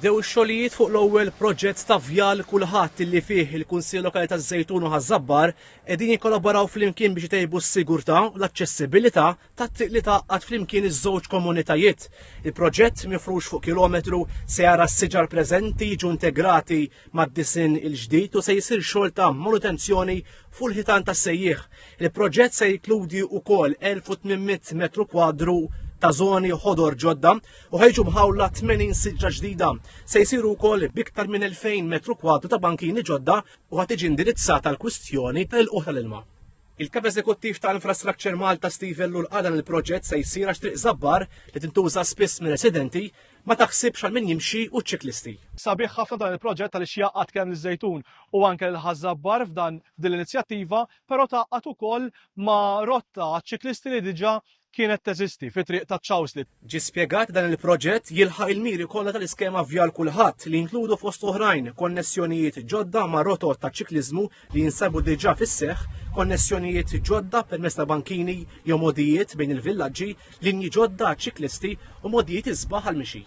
Bdew ix-xogħlijiet fuq l-ewwel proġett ta' vjal kulħadd illi fih il-Kunsill Lokali taż-Żejtun u Ħażabbar qegħdin jikkolaboraw flimkien biex itejbu s-sigurtà u l-aċċessibilità tat-triq li tgħaqqad flimkien iż-żewġ komunitajiet. Il-proġett mifrux fuq kilometru se jara s-siġar preżenti jiġu integrati mad-disinn il-ġdid u se jsir xogħol ta' manutenzjoni fuq il-ħitan tas-sejjieħ. Il-proġett se jinkludi wkoll 1800 metru kwadru ta' żoni ħodor ġodda u ħejġu mħawla 80 siġra ġdida. Se jsiru wkoll biktar minn 2000 metru kwadru ta' bankini ġodda u ħad tiġi indirizzata l-kwistjoni tal-ilquħ tal-ilma. Il-Kap Eżekuttiv tal-Infrastructure Malta Steve Ellul qal il-proġett se jsir għax triq żabbar li tintuża spiss minn residenti ma taħsibx għal min jimxi u ċiklisti. Sabiħ ħafna dan il-proġett għaliex jaqqat kemm iż-Żejtun u anke l-Ħażabbar f'dan l-inizjattiva, però taqqat ukoll ma' rotta ċiklisti li diġà kienet teżisti fi triq ta' ċawslit. Ġi spjegat dan il-proġett jilħaq il-miri kollha tal-iskema vjal kulħadd li jinkludu fost oħrajn konnessjonijiet ġodda ma' rotot ta' ċikliżmu li jinsabu diġà fis-seħħ, konnessjonijiet ġodda permezz ta' bankini jew modijiet bejn il-villaġġi, linji ġodda ċiklisti u modijiet isbaħ għal-mixi.